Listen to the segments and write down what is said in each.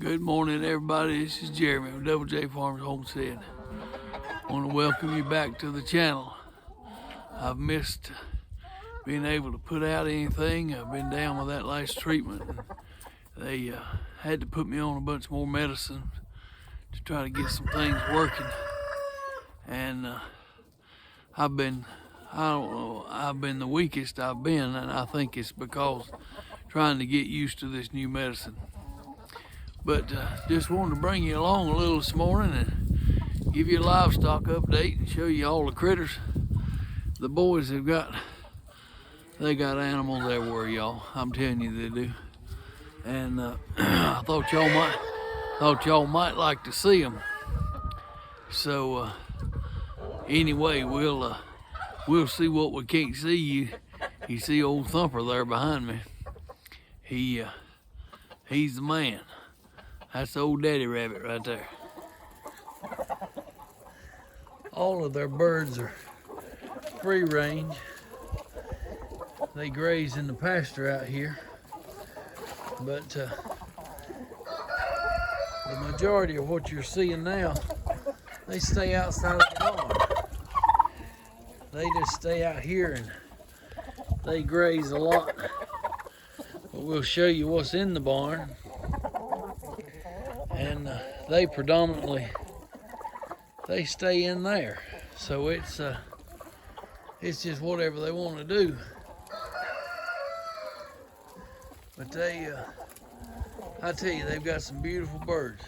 Good morning, everybody. This is Jeremy with Double J Farms Homestead. I want to welcome you back to the channel. I've missed being able to put out anything. I've been down with that last treatment. And they had to put me on a bunch more medicine to try to get some things working. And I've been the weakest I've been, and I think it's because trying to get used to this new medicine. But just wanted to bring you along a little this morning and give you a livestock update and show you all the critters. The boys they got animals everywhere, y'all. I'm telling you they do. And I thought y'all might like to see them. So anyway, we'll see what we can't see. You see old Thumper there behind me. He's the man. That's the old daddy rabbit right there. All of their birds are free range. They graze in the pasture out here. But the majority of what you're seeing now, they stay outside of the barn. They just stay out here and they graze a lot. But we'll show you what's in the barn. And they predominantly stay in there, so it's just whatever they want to do. But I tell you, they've got some beautiful birds,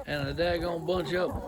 and a daggone bunch of them.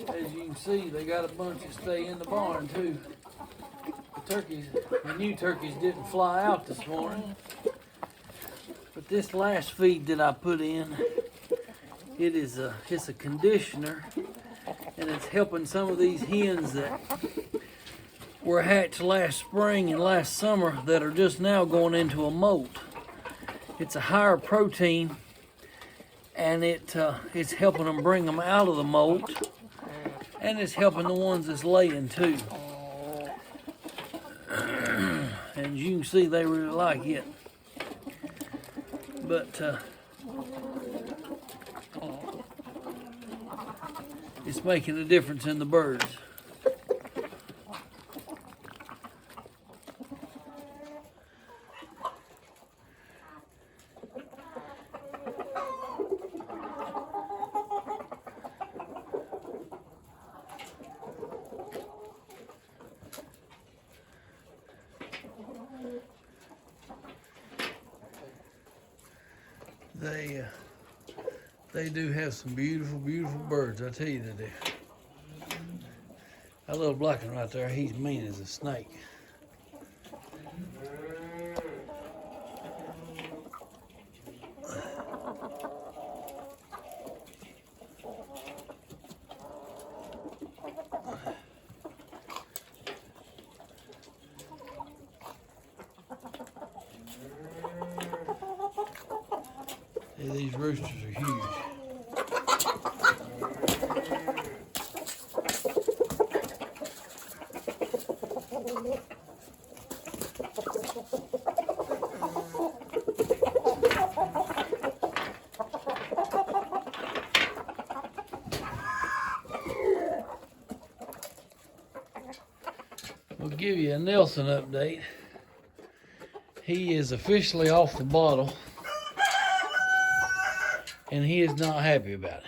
As you can see, they got a bunch that stay in the barn too. The new turkeys didn't fly out this morning. But this last feed that I put in, it's a conditioner, and it's helping some of these hens that were hatched last spring and last summer that are just now going into a molt. It's a higher protein, and it's helping them bring them out of the molt. And it's helping the ones that's laying too. And you can see they really like it. But it's making a difference in the birds. They do have some beautiful, beautiful birds. I tell you they do. That little black one right there, he's mean as a snake. These roosters are huge. We'll give you a Nelson update. He is officially off the bottle, and he is not happy about it.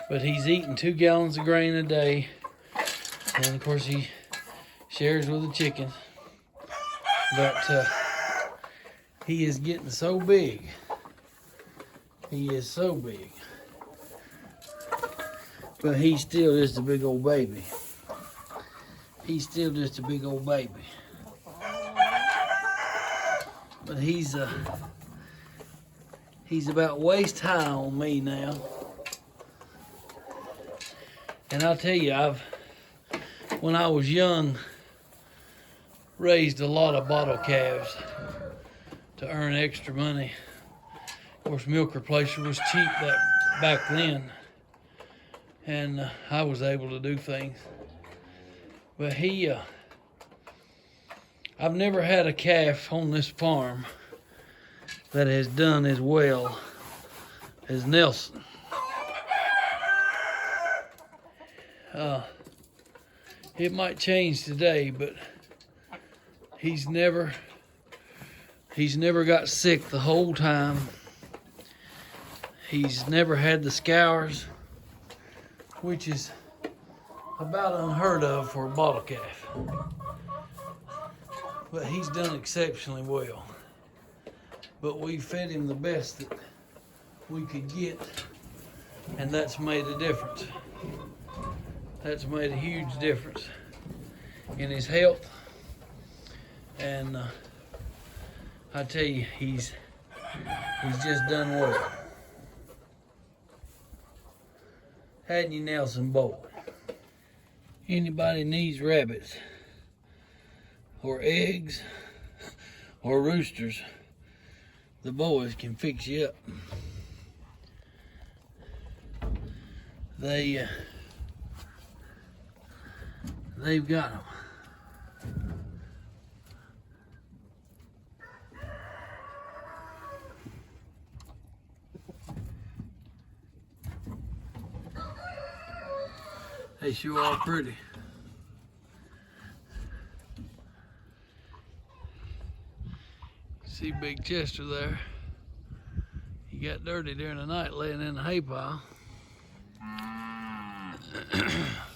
But he's eating 2 gallons of grain a day, and of course he shares with the chickens. But he is getting so big. He is so big. But he's still just a big old baby. He's still just a big old baby. but he's about waist high on me now. And I'll tell you, when I was young, raised a lot of bottle calves to earn extra money. Of course, milk replacer was cheap back then, and I was able to do things. But I've never had a calf on this farm that has done as well as Nelson. It might change today, but he's never got sick the whole time. He's never had the scours, which is about unheard of for a bottle calf. But he's done exceptionally well. But we fed him the best that we could get, and that's made a difference. That's made a huge difference in his health. And I tell you, he's just done well. Hadn't you, Nelson boy? Anybody needs rabbits or eggs or roosters, the boys can fix you up. They've got them. They sure are pretty. See Big Chester there. He got dirty during the night laying in the hay pile.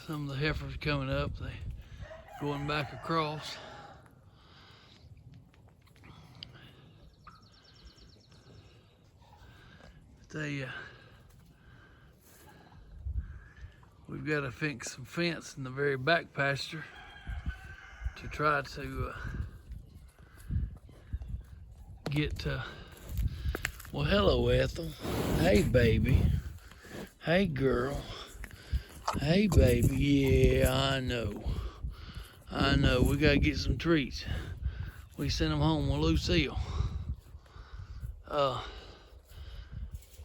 Some of the heifers coming up, they going back across. We've got to fix some fence in the very back pasture to try to get well, hello Ethel. Hey baby. Hey girl. Hey baby. Yeah, I know. We gotta get some treats. We sent them home with Lucille.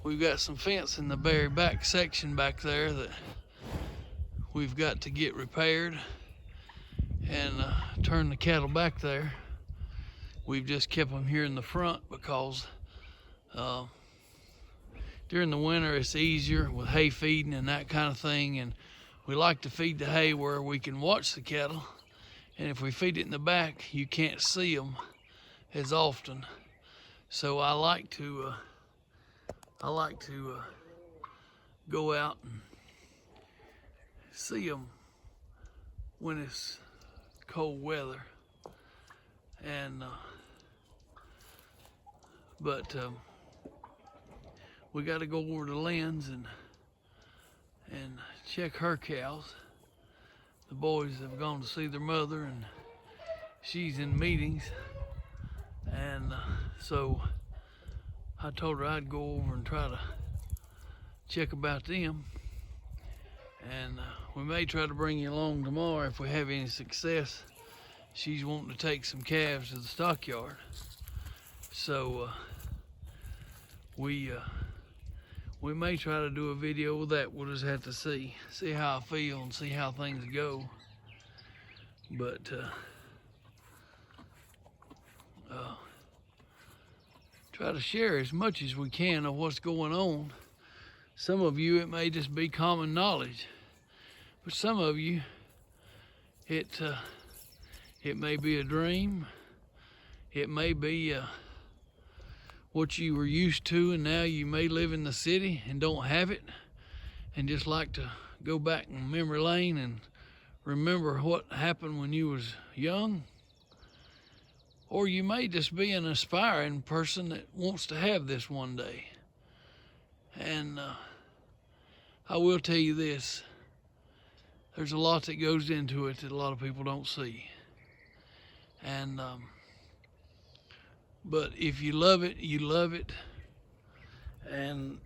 We've got some fence in the very back section back there that we've got to get repaired and turn the cattle back there. We've just kept them here in the front because during the winter it's easier with hay feeding and that kind of thing, and we like to feed the hay where we can watch the cattle, and if we feed it in the back you can't see them as often. So I like to go out and see them when it's cold weather, and but we got to go over to Lynn's and check her cows. The boys have gone to see their mother, and she's in meetings, and so I told her I'd go over and try to check about them, and we may try to bring you along tomorrow if we have any success. She's wanting to take some calves to the stockyard, so we may try to do a video with that. We'll just have to see how I feel and see how things go. But try to share as much as we can of what's going on. Some of you, it may just be common knowledge, but some of you, it may be a dream. It may be what you were used to, and now you may live in the city and don't have it, and just like to go back in memory lane and remember what happened when you was young. Or you may just be an aspiring person that wants to have this one day. And I will tell you this, there's a lot that goes into it that a lot of people don't see. And But if you love it, you love it. And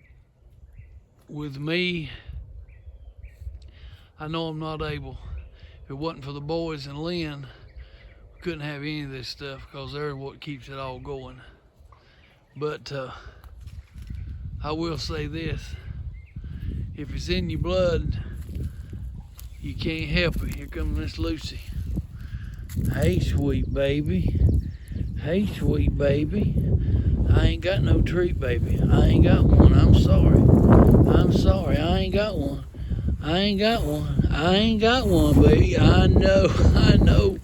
with me, I know I'm not able. If it wasn't for the boys and Lynn, we couldn't have any of this stuff, because they're what keeps it all going. But I will say this: if it's in your blood, you can't help it. Here comes Miss Lucy. Hey, sweet baby. Hey, sweet baby. I ain't got no treat, baby. I ain't got one. I'm sorry. I'm sorry. I ain't got one. I ain't got one. I ain't got one, baby. I know. I know.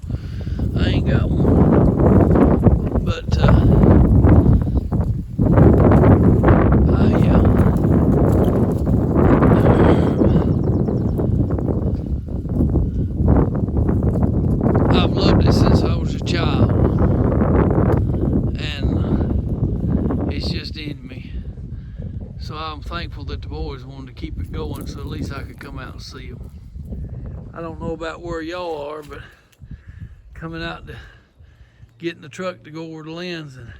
I ain't got one. But I've loved it since I was a child, and it's just in me. So I'm thankful that the boys wanted to keep it going, so at least I could come out and see them. I don't know about where y'all are, but coming out to get in the truck to go over to Lynn's and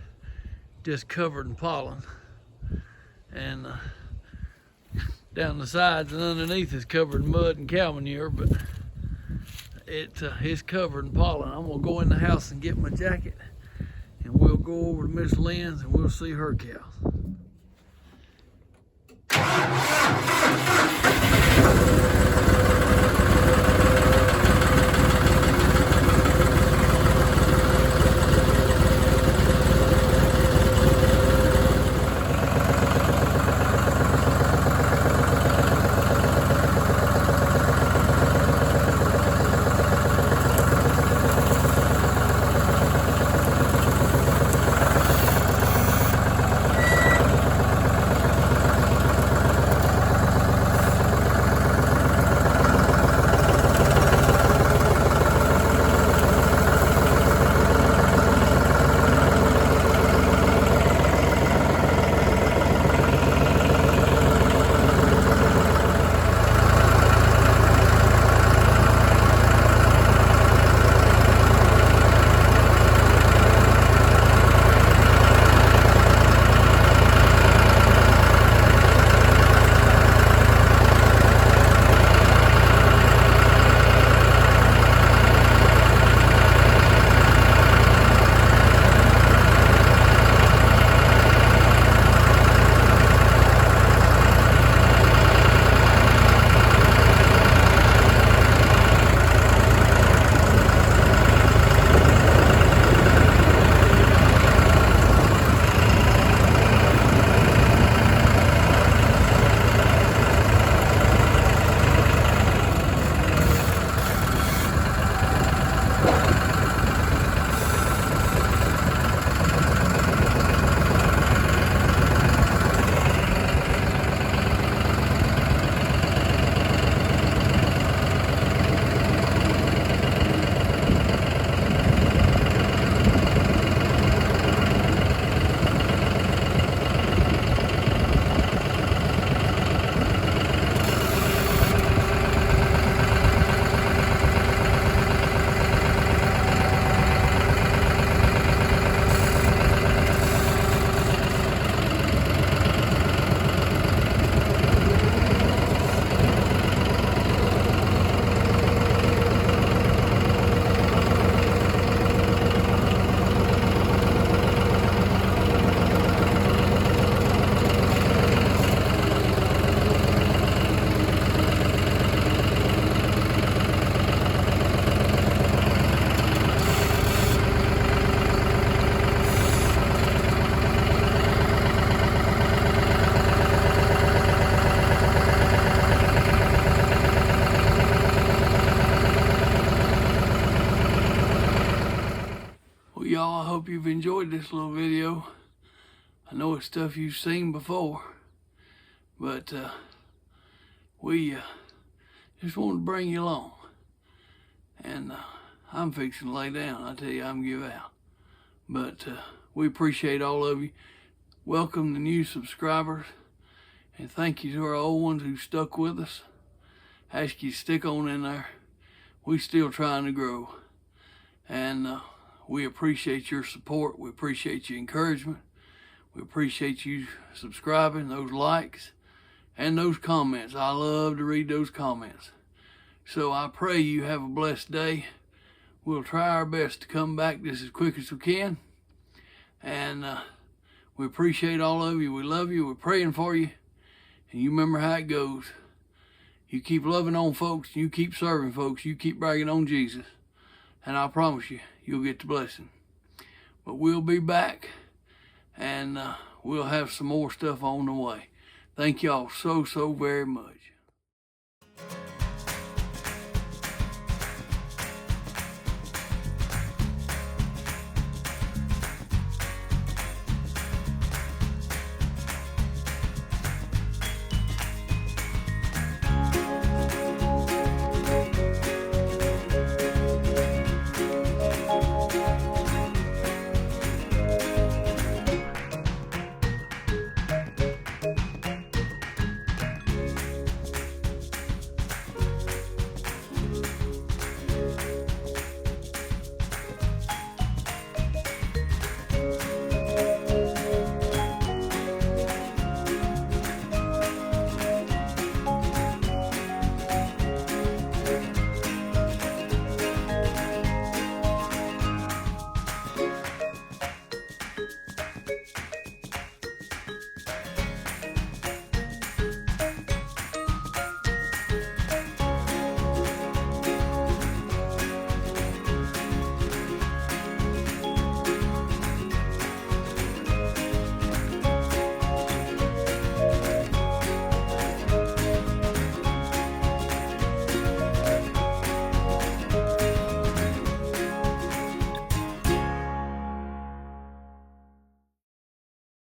just covered in pollen, and down the sides and underneath is covered in mud and cow manure, but it's covered in pollen. I'm gonna go in the house and get my jacket, and we'll go over to Miss Lynn's and we'll see her cows. Well, y'all, I hope you've enjoyed this little video. I know it's stuff you've seen before, but we just wanted to bring you along. And I'm fixing to lay down. I tell you, I'm give out. But we appreciate all of you. Welcome the new subscribers, and thank you to our old ones who stuck with us. Ask you to stick on in there. We still trying to grow, and we appreciate your support. We appreciate your encouragement. We appreciate you subscribing, those likes, and those comments. I love to read those comments. So I pray you have a blessed day. We'll try our best to come back just as quick as we can. And we appreciate all of you. We love you. We're praying for you. And you remember how it goes. You keep loving on folks. You keep serving folks. You keep bragging on Jesus. And I promise you, you'll get the blessing. But we'll be back. And we'll have some more stuff on the way. Thank y'all so very much.